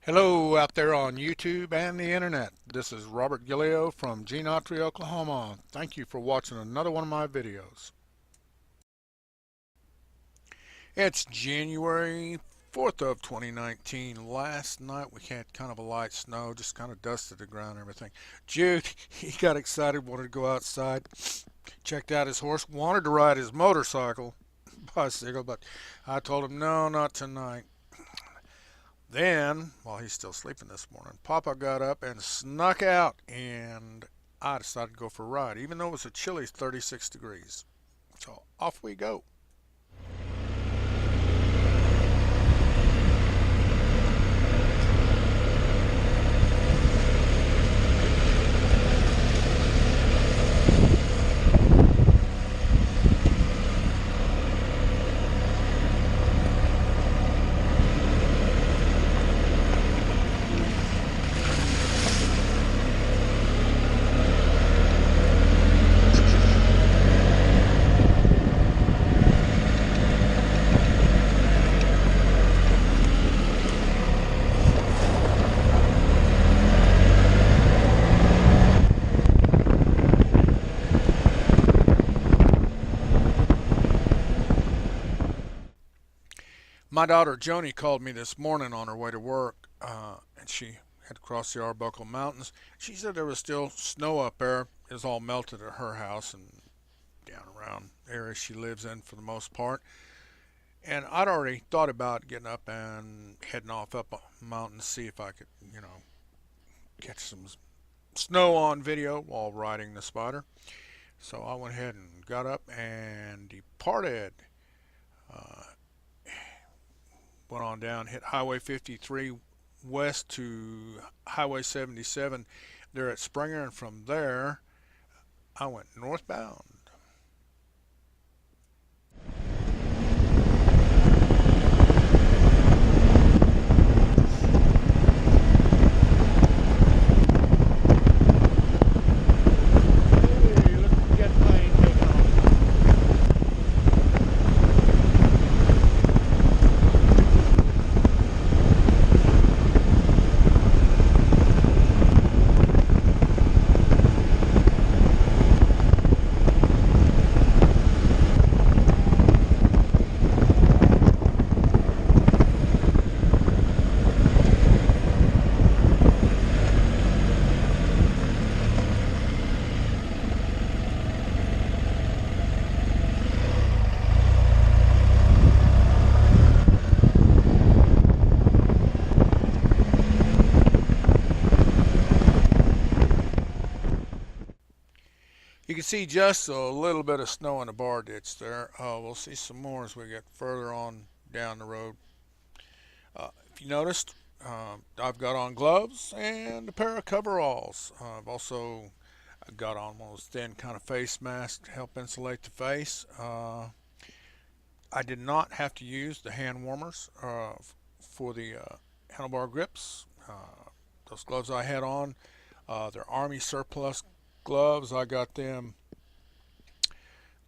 Hello out there on YouTube and the internet. This is Robert Gilleo from Genotry, Oklahoma. Thank you for watching another one of my videos. It's January 4th of 2019. Last night we had kind of a light snow, just kind of dusted the ground and everything. Jude, he got excited, wanted to go outside, checked out his horse, wanted to ride his bicycle, but I told him no, not tonight. Then, while he's still sleeping this morning, Papa got up and snuck out, and I decided to go for a ride, even though it was a chilly 36 degrees. So off we go. My daughter Joni called me this morning on her way to work, and she had crossed the Arbuckle Mountains. She said there was still snow up there. It was all melted at her house and down around the area she lives in for the most part. And I'd already thought about getting up and heading off up a mountain to see if I could, catch some snow on video while riding the Spyder. So I went ahead and got up and departed. Went on down, hit Highway 53 west to Highway 77 there at Springer, and from there I went northbound. You can see just a little bit of snow in the bar ditch there. We'll see some more as we get further on down the road. If you noticed, I've got on gloves and a pair of coveralls. I've also got on one of those thin kind of face masks to help insulate the face. I did not have to use the hand warmers for the handlebar grips. Those gloves I had on, they're Army surplus gloves. I got them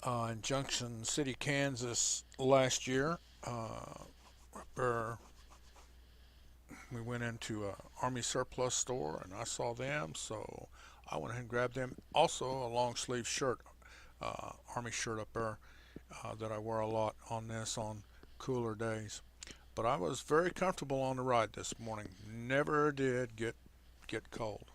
in Junction City, Kansas last year. We went into an Army surplus store and I saw them, so I went ahead and grabbed them. Also a long sleeve shirt, Army shirt up there that I wear a lot on cooler days. But I was very comfortable on the ride this morning. Never did get cold.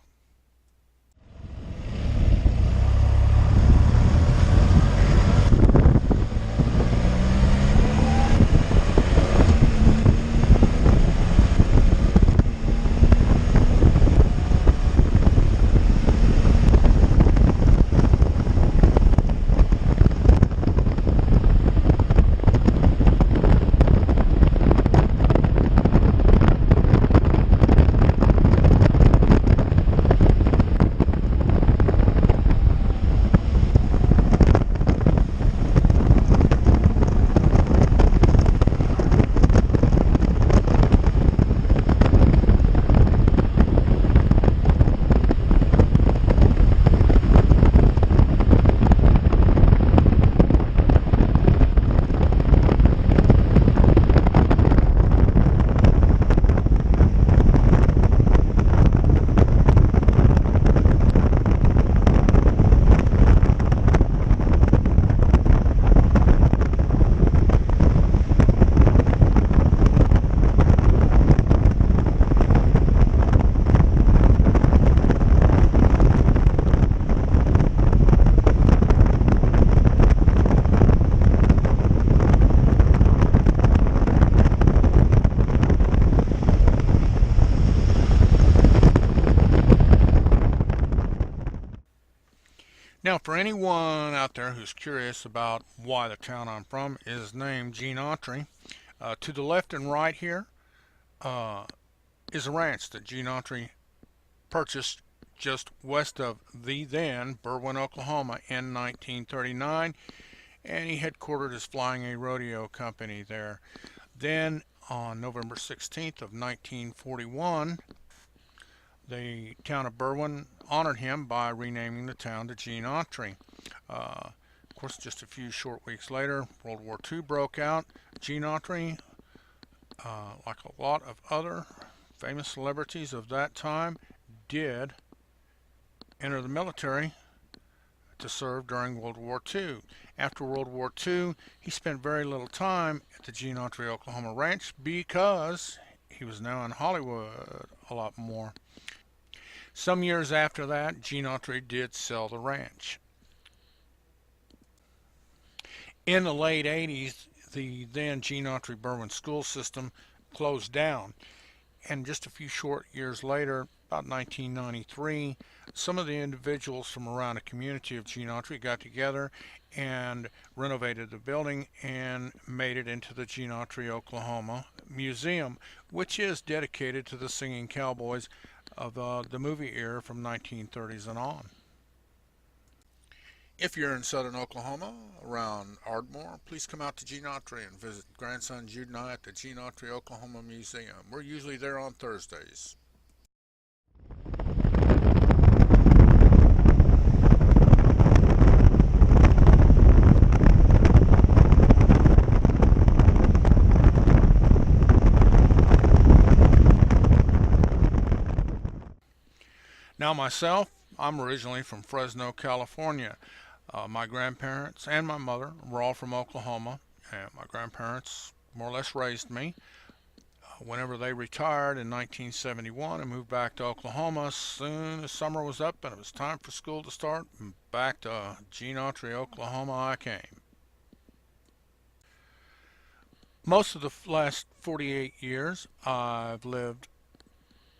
For anyone out there who's curious about why the town I'm from is named Gene Autry, to the left and right here uh, is a ranch that Gene Autry purchased just west of the then Berwyn, Oklahoma in 1939, and he headquartered his Flying A Rodeo Company there. Then on November 16th of 1941, the town of Berwyn honored him by renaming the town to Gene Autry. Of course, just a few short weeks later, World War II broke out. Gene Autry, like a lot of other famous celebrities of that time, did enter the military to serve during World War II. After World War II, he spent very little time at the Gene Autry, Oklahoma ranch because he was now in Hollywood a lot more. Some years after that, Gene Autry did sell the ranch. In the late 80s, the then Gene Autry Berwyn school system closed down. And just a few short years later, about 1993, some of the individuals from around the community of Gene Autry got together and renovated the building and made it into the Gene Autry, Oklahoma Museum, which is dedicated to the singing cowboys of the movie era from 1930s and on. If you're in southern Oklahoma, around Ardmore, please come out to Gene Autry and visit grandson Jude and I at the Gene Autry, Oklahoma Museum. We're usually there on Thursdays. Now myself, I'm originally from Fresno, California. My grandparents and my mother were all from Oklahoma, and my grandparents more or less raised me. Whenever they retired in 1971 and moved back to Oklahoma, soon as summer was up and it was time for school to start, back to Gene Autry, Oklahoma I came. Most of the last 48 years I've lived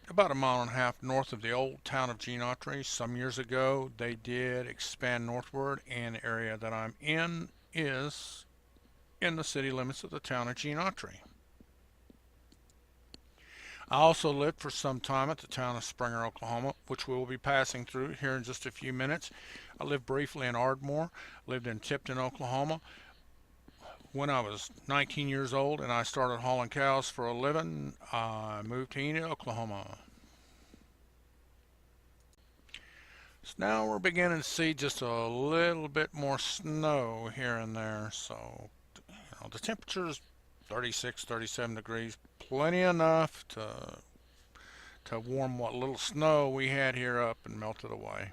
about a mile and a half north of the old town of Gene Autry. Some years ago they did expand northward, and the area that I'm in is in the city limits of the town of Gene Autry. I also lived for some time at the town of Springer, Oklahoma, which we will be passing through here in just a few minutes. I lived briefly in Ardmore, lived in Tipton, Oklahoma. When I was 19 years old and I started hauling cows for a living, I moved to Enid, Oklahoma. So now we're beginning to see just a little bit more snow here and there. So, the temperature is 36, 37 degrees, plenty enough to warm what little snow we had here up and melt it away.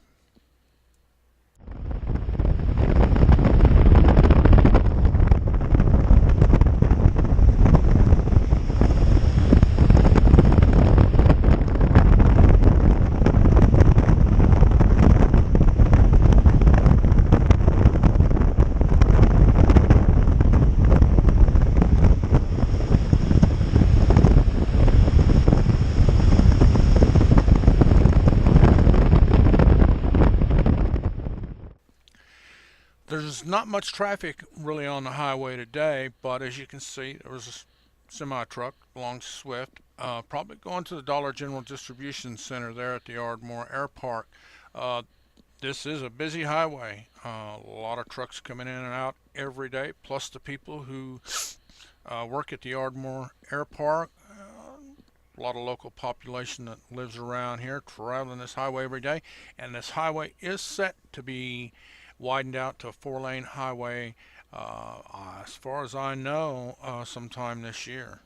There's not much traffic really on the highway today, but as you can see, there was a semi truck along Swift, probably going to the Dollar General Distribution Center there at the Ardmore Air Park. This is a busy highway. A lot of trucks coming in and out every day, plus the people who work at the Ardmore Air Park. A lot of local population that lives around here traveling this highway every day, and this highway is set to be widened out to a 4-lane highway, as far as I know, sometime this year.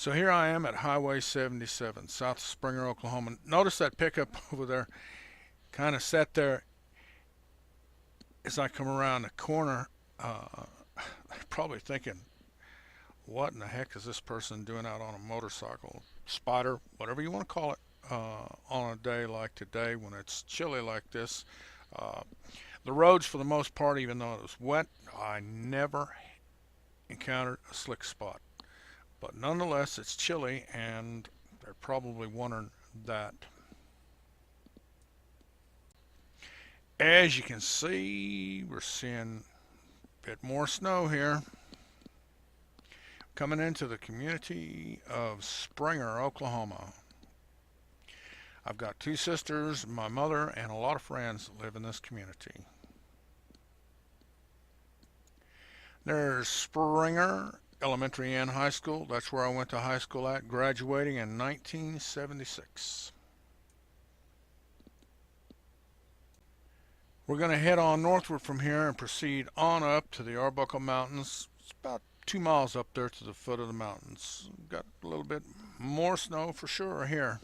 So here I am at Highway 77, south of Springer, Oklahoma. Notice that pickup over there kind of sat there as I come around the corner. Probably thinking, what in the heck is this person doing out on a motorcycle? Spyder, whatever you want to call it, on a day like today when it's chilly like this. Uh, the roads, for the most part, even though it was wet, I never encountered a slick spot. But nonetheless, it's chilly, and they're probably wondering that. As you can see, we're seeing a bit more snow here. Coming into the community of Springer, Oklahoma. I've got two sisters, my mother, and a lot of friends that live in this community. There's Springer Elementary and High School. That's where I went to high school at, graduating in 1976. We're going to head on northward from here and proceed on up to the Arbuckle Mountains. It's about 2 miles up there to the foot of the mountains. Got a little bit more snow for sure here.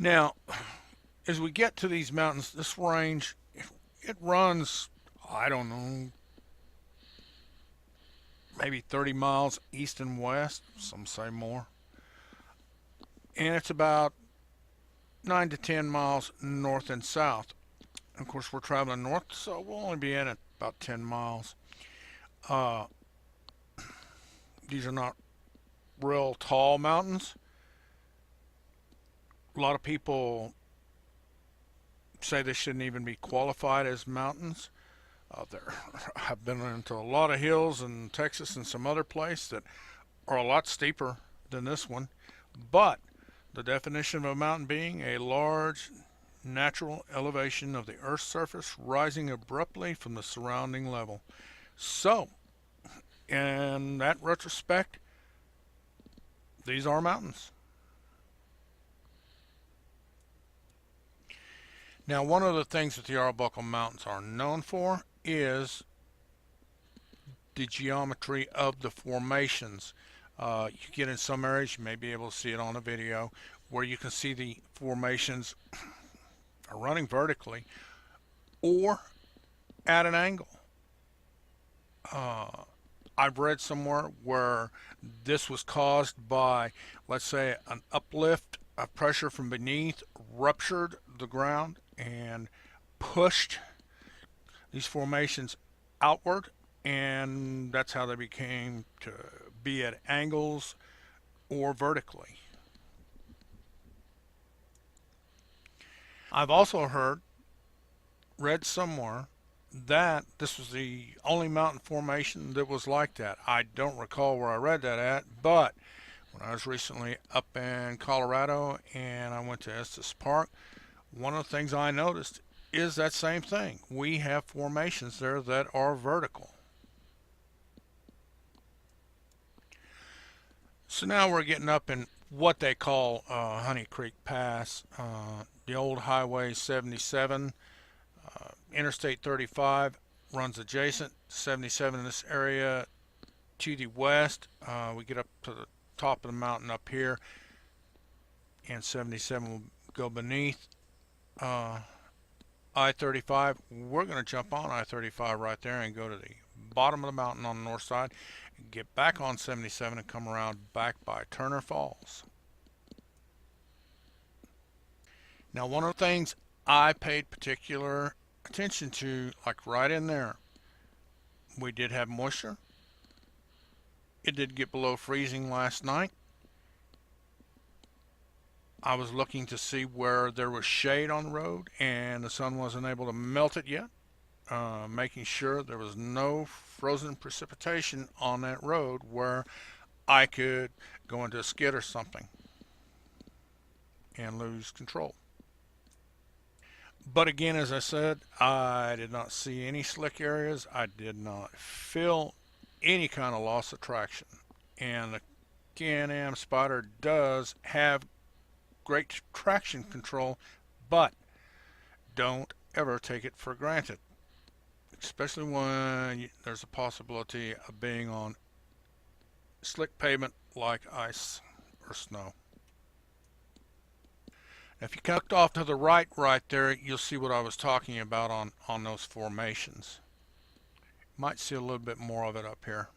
Now, as we get to these mountains, this range, it runs, I don't know, maybe 30 miles east and west, some say more. And it's about 9 to 10 miles north and south. Of course, we're traveling north, so we'll only be in at about 10 miles. Uh, these are not real tall mountains. A lot of people say they shouldn't even be qualified as mountains. I've been into a lot of hills in Texas and some other places that are a lot steeper than this one. But the definition of a mountain being a large natural elevation of the Earth's surface rising abruptly from the surrounding level. So, in that retrospect, these are mountains. Now, one of the things that the Arbuckle Mountains are known for is the geometry of the formations. You get in some areas, you may be able to see it on a video, where you can see the formations are running vertically or at an angle. I've read somewhere where this was caused by, let's say, an uplift of pressure from beneath ruptured the ground and pushed these formations outward, and that's how they became to be at angles or vertically. I've also read somewhere that this was the only mountain formation that was like that. I don't recall where I read that at, but when I was recently up in Colorado and I went to Estes Park, one of the things I noticed is that same thing. We have formations there that are vertical. So now we're getting up in what they call Honey Creek Pass, the old Highway 77. Interstate 35 runs adjacent to 77 in this area to the west. We get up to the top of the mountain up here, and 77 will go beneath I-35. We're going to jump on I-35 right there and go to the bottom of the mountain on the north side, get back on 77 and come around back by Turner Falls. Now, one of the things I paid particular attention to, like right in there, we did have moisture. It did get below freezing last night, I was looking to see where there was shade on the road and the sun wasn't able to melt it yet, making sure there was no frozen precipitation on that road where I could go into a skid or something and lose control. But again, as I said, I did not see any slick areas. I did not feel any kind of loss of traction. And the Can-Am Spyder does have great traction control, but don't ever take it for granted, especially when there's a possibility of being on slick pavement like ice or snow. If you cut off to the right there, you'll see what I was talking about on those formations. Might see a little bit more of it up here.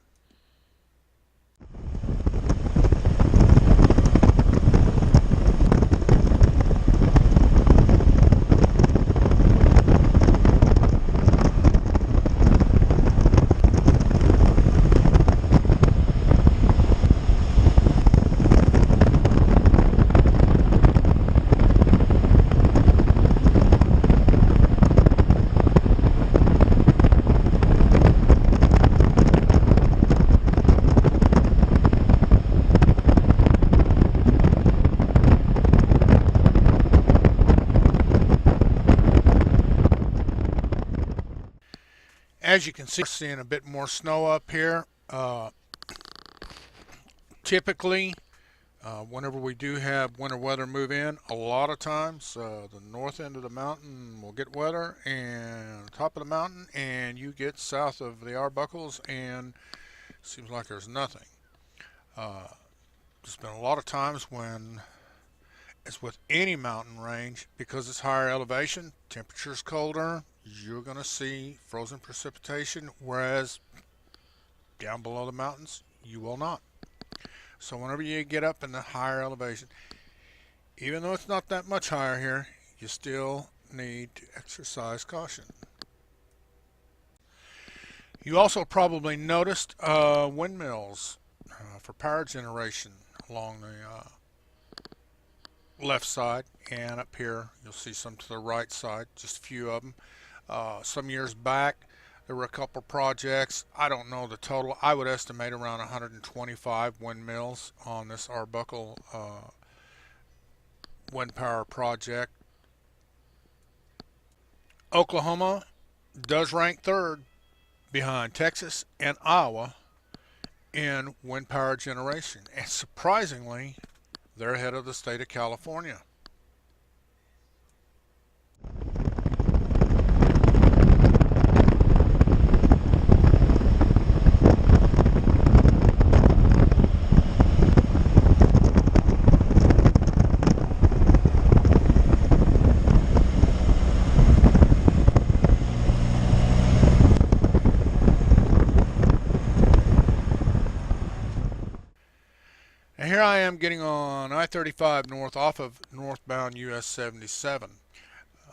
As you can see, we're seeing a bit more snow up here. Typically, whenever we do have winter weather move in, a lot of times the north end of the mountain will get wetter, and the top of the mountain, and you get south of the Arbuckles, and it seems like there's nothing. There's been a lot of times when, as with any mountain range, because it's higher elevation, temperature's colder, you're going to see frozen precipitation, whereas down below the mountains, you will not. So whenever you get up in the higher elevation, even though it's not that much higher here, you still need to exercise caution. You also probably noticed windmills for power generation along the left side, and up here you'll see some to the right side, just a few of them. Some years back there were a couple projects. I don't know the total. I would estimate around 125 windmills on this Arbuckle wind power project. Oklahoma does rank third behind Texas and Iowa in wind power generation, and surprisingly they're ahead of the state of California. And here I am getting on I-35 north off of northbound US 77.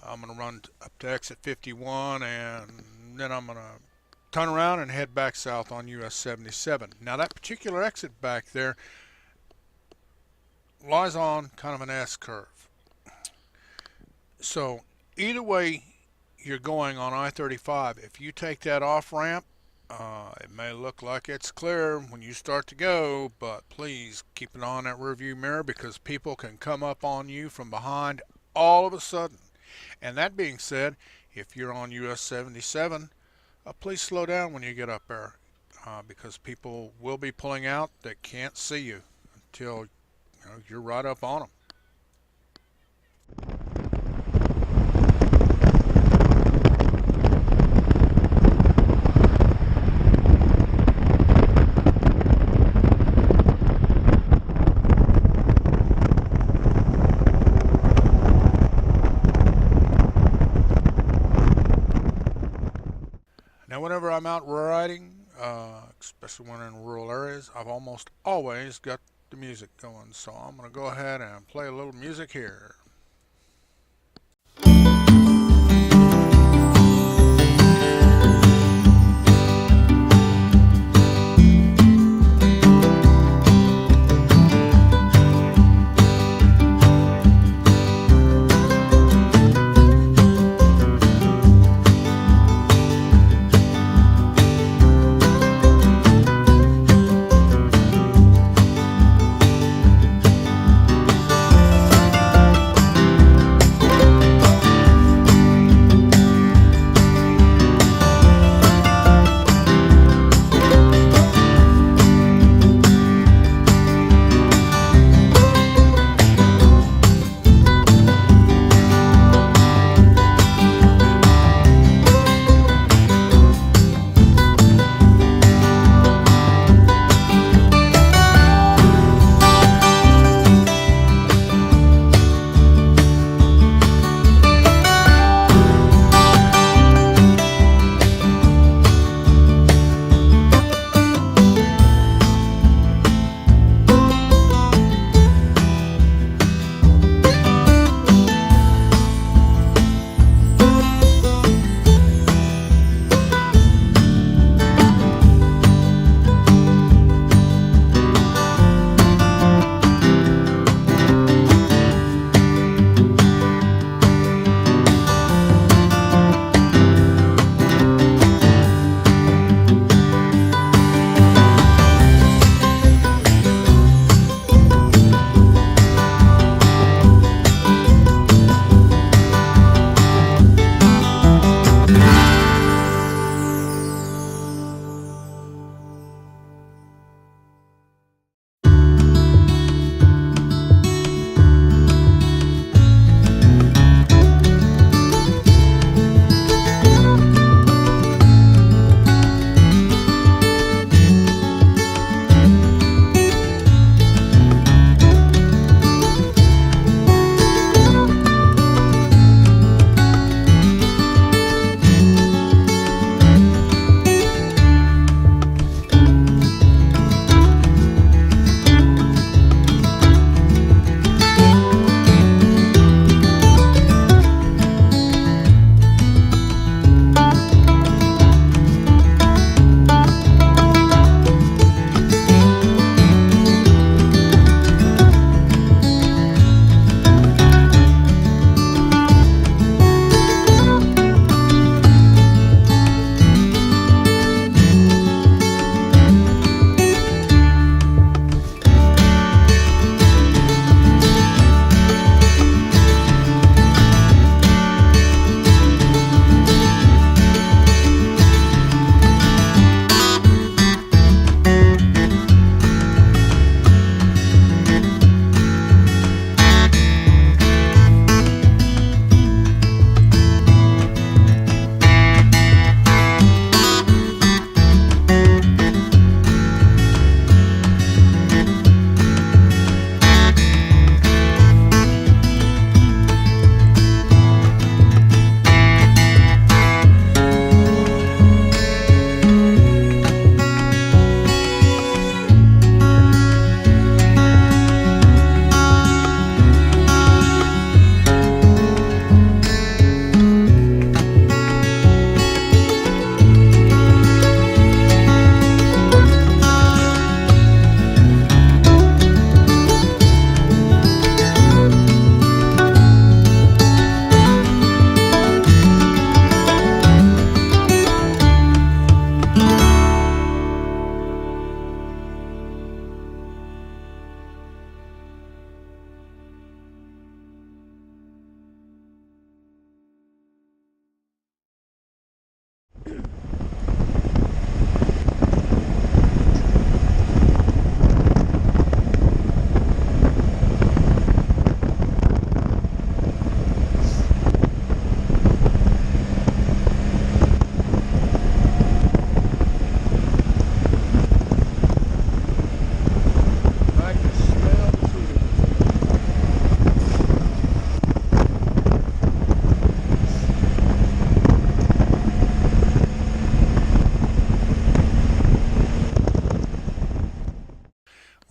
I'm going to run up to exit 51, and then I'm going to turn around and head back south on US 77. Now that particular exit back there lies on kind of an S-curve. So either way you're going on I-35, if you take that off ramp, it may look like it's clear when you start to go, but please keep an eye on that rearview mirror, because people can come up on you from behind all of a sudden. And that being said, if you're on US 77, please slow down when you get up there, because people will be pulling out that can't see you until you're right up on them. Now whenever I'm out riding, especially when in rural areas, I've almost always got the music going, so I'm going to go ahead and play a little music here.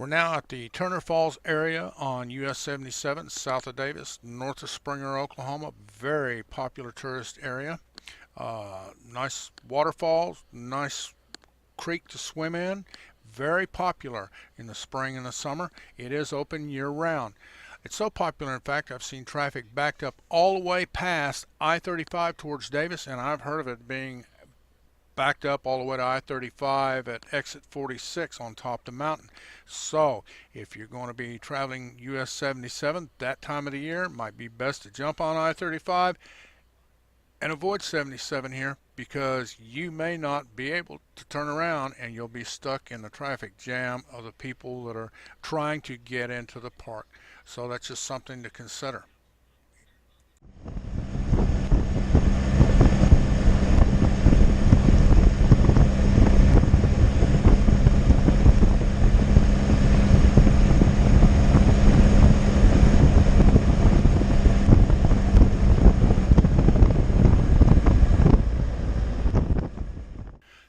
We're now at the Turner Falls area on US 77 south of Davis, north of Springer, Oklahoma. Very popular tourist area. Nice waterfalls, nice creek to swim in. Very popular in the spring and the summer. It is open year round. It's so popular, in fact, I've seen traffic backed up all the way past I-35 towards Davis, and I've heard of it being backed up all the way to I-35 at exit 46 on top of the mountain. So if you're going to be traveling US 77 that time of the year, it might be best to jump on I-35 and avoid 77 here, because you may not be able to turn around and you'll be stuck in the traffic jam of the people that are trying to get into the park. So that's just something to consider.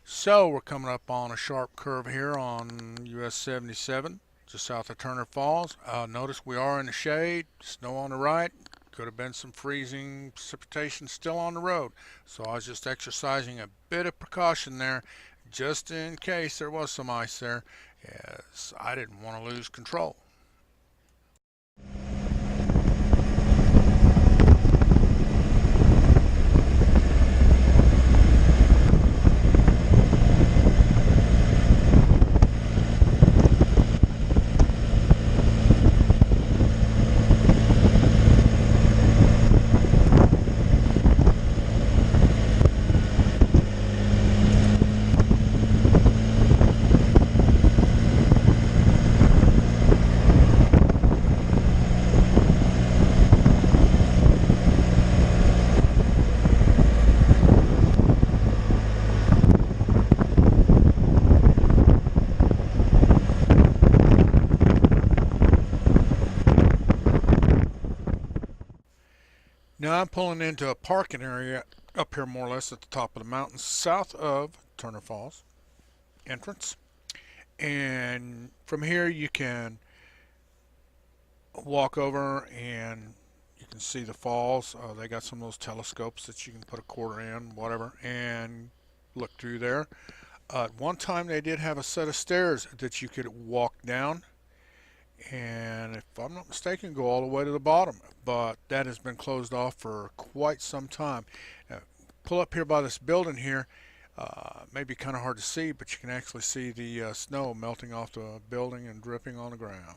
So we're coming up on a sharp curve here on US 77, just south of Turner Falls. Notice we are in the shade, snow on the right. Could have been some freezing precipitation still on the road. So I was just exercising a bit of precaution there, just in case there was some ice there, as I didn't want to lose control. Now I'm pulling into a parking area up here more or less at the top of the mountain south of Turner Falls entrance. And from here you can walk over and you can see the falls. They got some of those telescopes that you can put a quarter in, whatever, and look through there. At one time they did have a set of stairs that you could walk down, and if I'm not mistaken, go all the way to the bottom, but that has been closed off for quite some time. Now, pull up here by this building here. May be kind of hard to see, but you can actually see the snow melting off the building and dripping on the ground.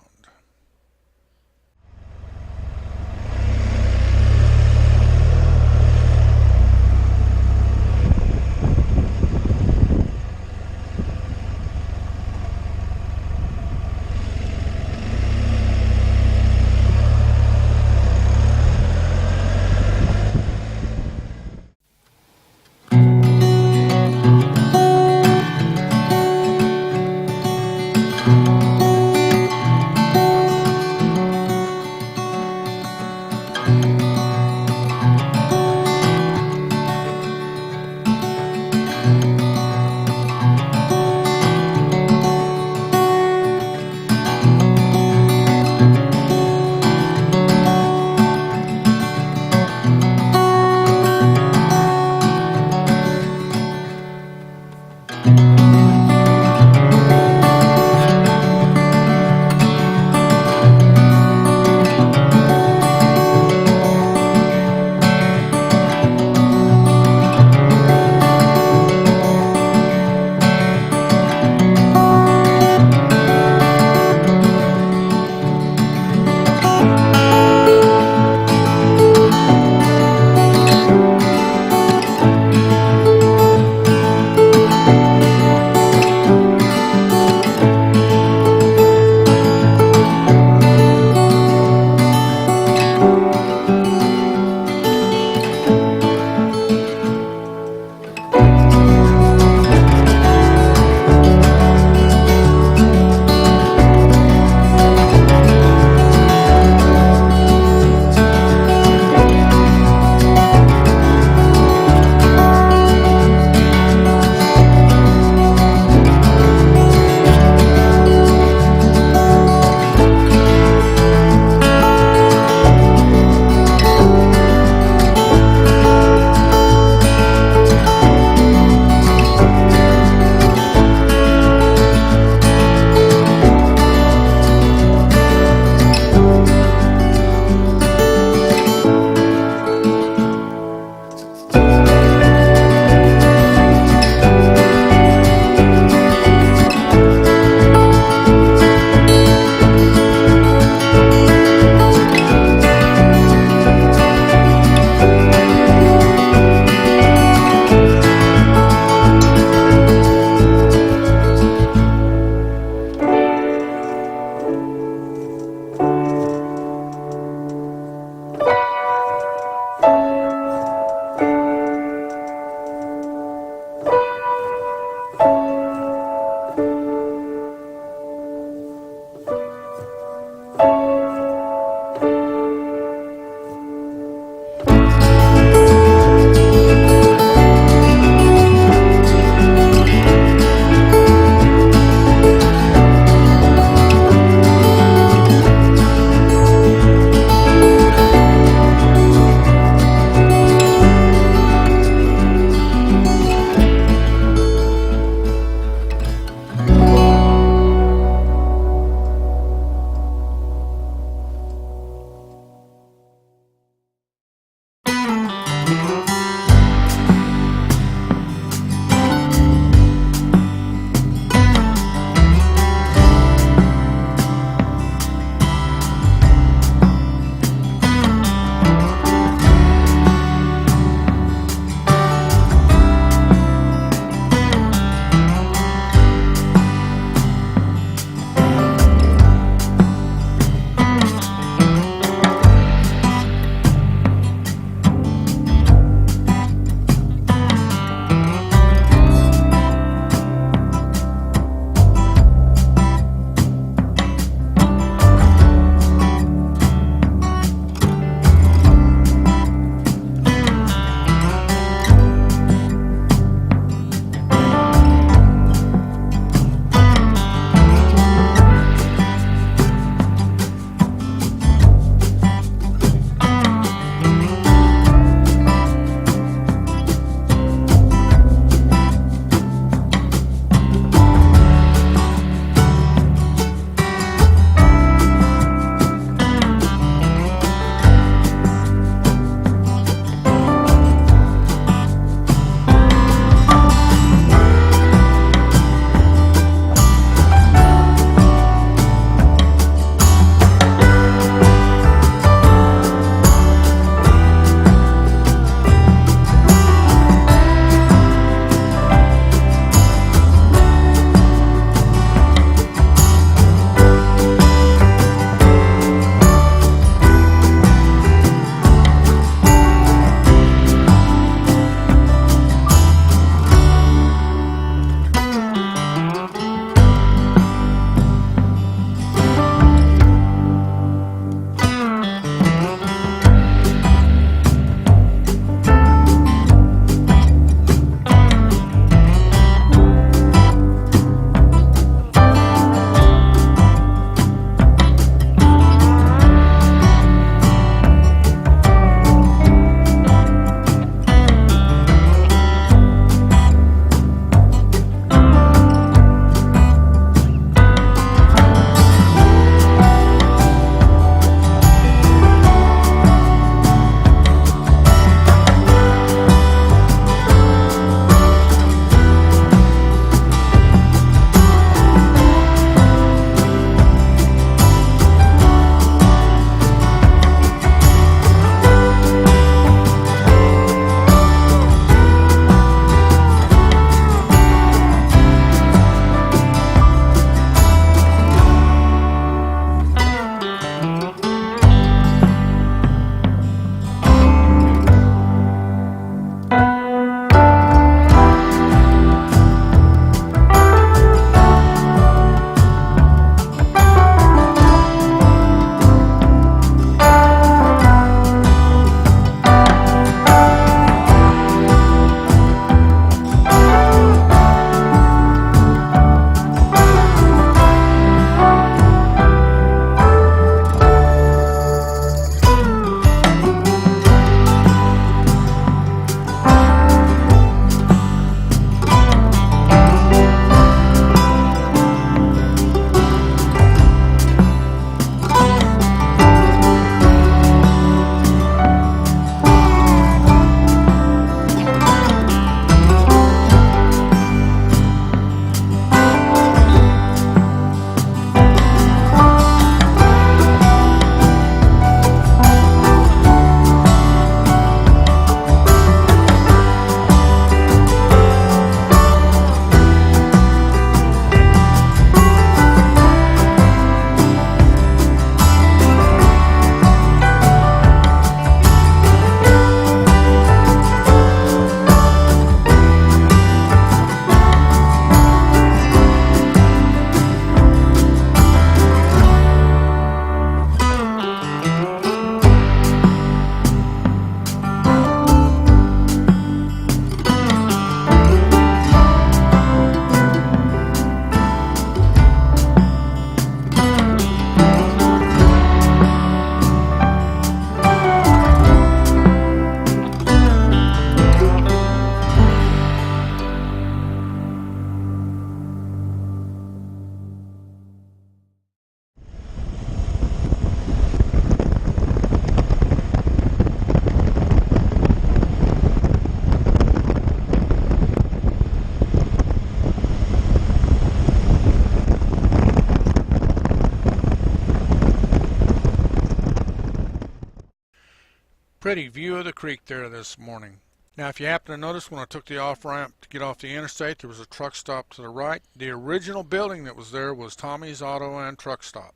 pretty view of the creek there this morning. Now, if you happen to notice, when I took the off-ramp to get off the interstate, there was a truck stop to the right. The original building that was there was Tommy's Auto and Truck Stop.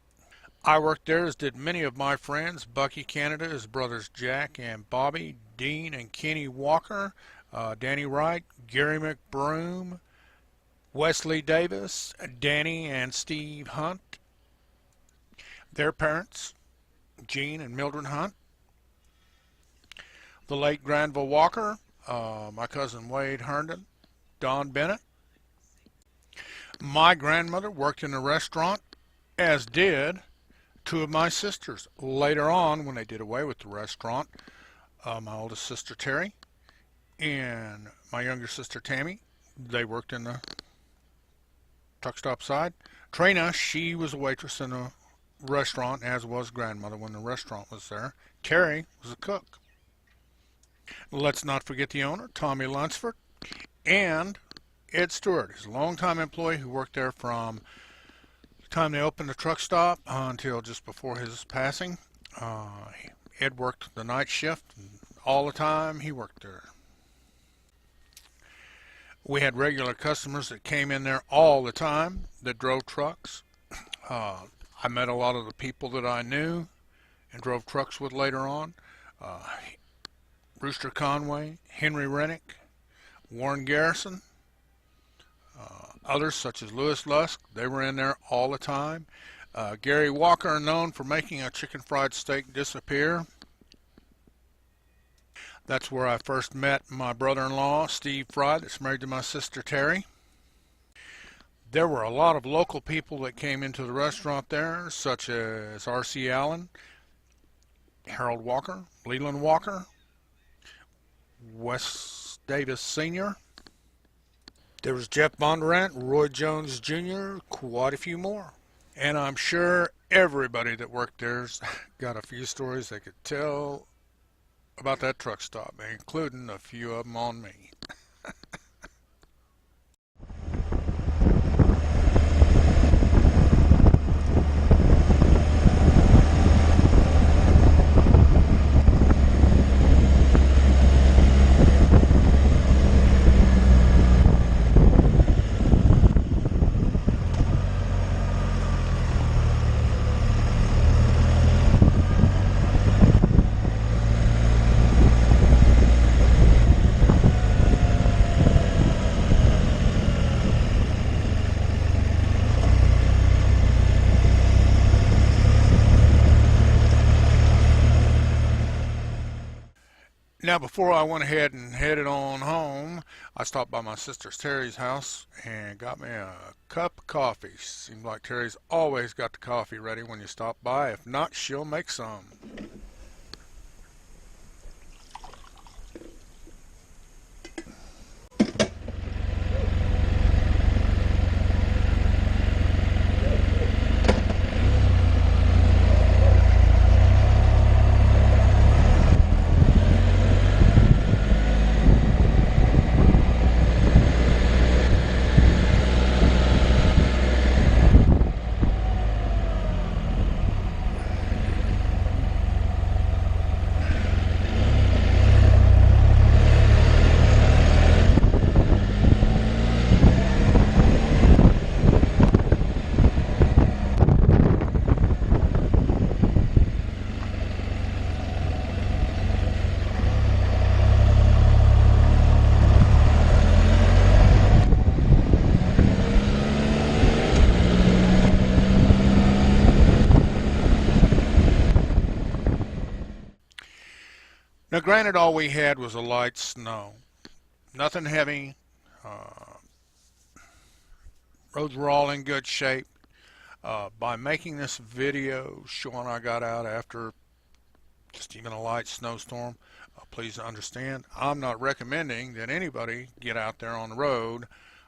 I worked there, as did many of my friends: Bucky Canada, his brothers Jack and Bobby, Dean and Kenny Walker, Danny Wright, Gary McBroom, Wesley Davis, Danny and Steve Hunt, their parents, Gene and Mildred Hunt, the late Granville Walker, my cousin Wade Herndon, Don Bennett. My grandmother worked in the restaurant, as did two of my sisters. Later on, when they did away with the restaurant, my oldest sister Terry and my younger sister Tammy, they worked in the truck stop side. Trina, she was a waitress in the restaurant, as was grandmother when the restaurant was there. Terry was a cook. Let's not forget the owner, Tommy Lunsford, and Ed Stewart, his longtime employee who worked there from the time they opened the truck stop until just before his passing. Ed worked the night shift, and all the time he worked there. We had regular customers that came in there all the time that drove trucks. I met a lot of the people that I knew and drove trucks with later on. Brewster Conway, Henry Rennick, Warren Garrison, others such as Lewis Lusk, they were in there all the time. Gary Walker, known for making a chicken fried steak disappear. That's where I first met my brother-in-law, Steve Fry, that's married to my sister Terry. There were a lot of local people that came into the restaurant there, such as R.C. Allen, Harold Walker, Leland Walker, Wes Davis Sr. There was Jeff Bondurant, Roy Jones Jr., quite a few more. And I'm sure everybody that worked there's got a few stories they could tell about that truck stop, including a few of them on me. Now, before I went ahead and headed on home, I stopped by my sister Terry's house and got me a cup of coffee. Seems like Terry's always got the coffee ready when you stop by. If not, she'll make some. Now, granted, all we had was a light snow. Nothing heavy. Roads were all in good shape. By making this video showing I got out after just even a light snowstorm, please understand, I'm not recommending that anybody get out there on the road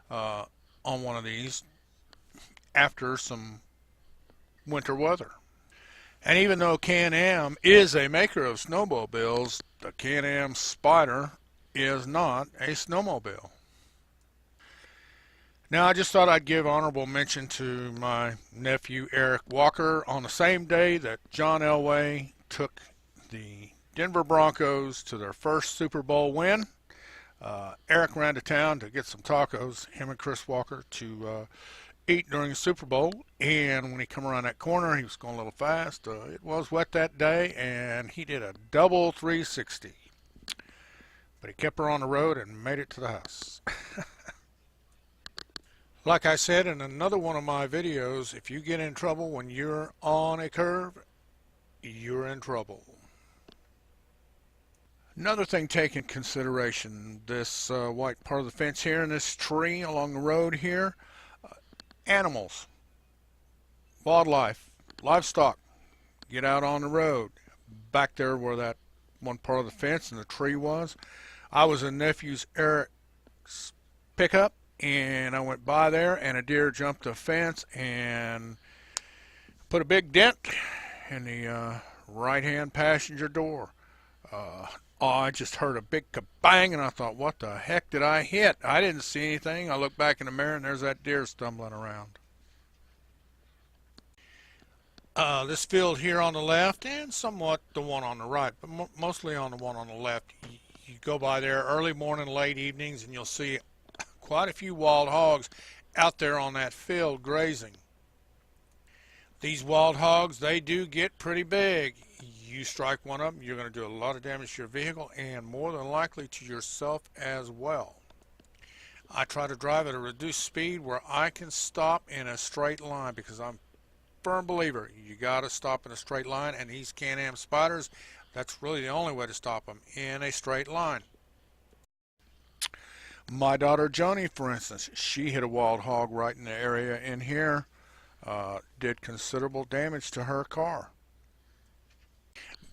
on one of these after some winter weather. And even though Can-Am is a maker of snowmobiles, the Can-Am Spyder is not a snowmobile. Now, I just thought I'd give honorable mention to my nephew Eric Walker on the same day that John Elway took the Denver Broncos to their first Super Bowl win. Eric ran to town to get some tacos, him and Chris Walker, to eat during the Super Bowl. And when he come around that corner, he was going a little fast. It was wet that day, and he did a double 360. But he kept her on the road and made it to the house. Like I said in another one of my videos, if you get in trouble when you're on a curve, you're in trouble. Another thing take into consideration, this white part of the fence here and this tree along the road here, animals, wildlife, livestock, get out on the road. Back there where that one part of the fence and the tree was, I was in nephew's Eric's pickup, and I went by there and a deer jumped the fence and put a big dent in the right-hand passenger door. I just heard a big kabang, and I thought, what the heck did I hit? I didn't see anything. I looked back in the mirror, and there's that deer stumbling around. This field here on the left, and somewhat the one on the right, but mostly on the one on the left. You go by there early morning, late evenings, and you'll see quite a few wild hogs out there on that field grazing. These wild hogs, they do get pretty big. You strike one of them, you're going to do a lot of damage to your vehicle and more than likely to yourself as well. I try to drive at a reduced speed where I can stop in a straight line, because I'm a firm believer you got to stop in a straight line, and these Can-Am Spyders, that's really the only way to stop them, in a straight line. My daughter Joni, for instance, she hit a wild hog right in the area in here, did considerable damage to her car.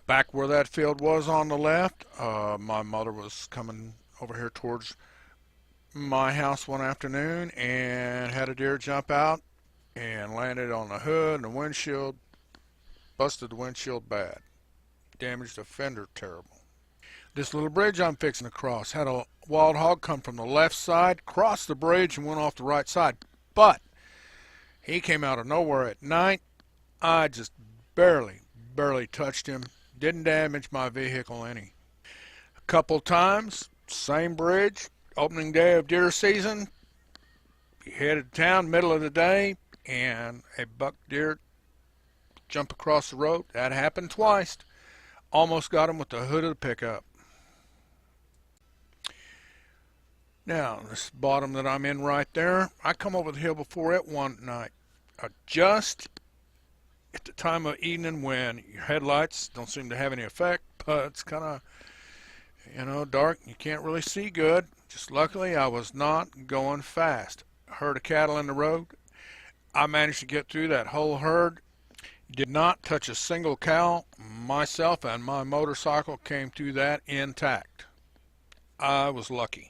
Back where that field was on the left, my mother was coming over here towards my house one afternoon and had a deer jump out and landed on the hood and the windshield, busted the windshield bad, damaged the fender terrible. This little bridge I'm fixing to cross had a wild hog come from the left side, crossed the bridge and went off the right side, but he came out of nowhere at night. I just barely touched him. Didn't damage my vehicle any. A couple times, same bridge, opening day of deer season, headed to town middle of the day, and a buck deer jump across the road. That happened twice. Almost got him with the hood of the pickup. Now, this bottom that I'm in right there, I come over the hill before it one night. Just at the time of evening when your headlights don't seem to have any effect, but it's kind of, dark. You can't really see good. Just luckily, I was not going fast. Herd of cattle in the road. I managed to get through that whole herd. Did not touch a single cow. Myself and my motorcycle came through that intact. I was lucky.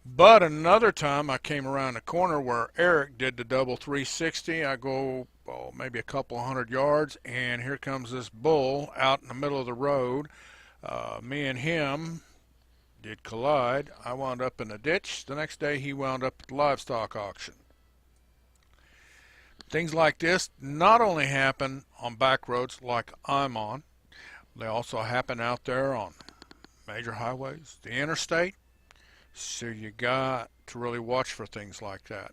But another time I came around the corner where Eric did the double 360. I go maybe a couple hundred yards, and here comes this bull out in the middle of the road. Me and him did collide. I wound up in a ditch. The next day he wound up at the livestock auction. Things like this not only happen on back roads like I'm on, they also happen out there on major highways, the interstate. So you got to really watch for things like that.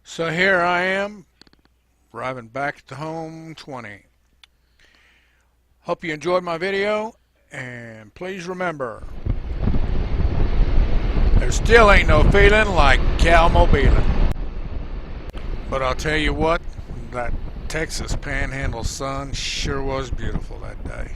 So here I am, driving back to home 20. Hope you enjoyed my video, and please remember, there still ain't no feeling like cowmobiling. But I'll tell you what, that Texas Panhandle sun sure was beautiful that day.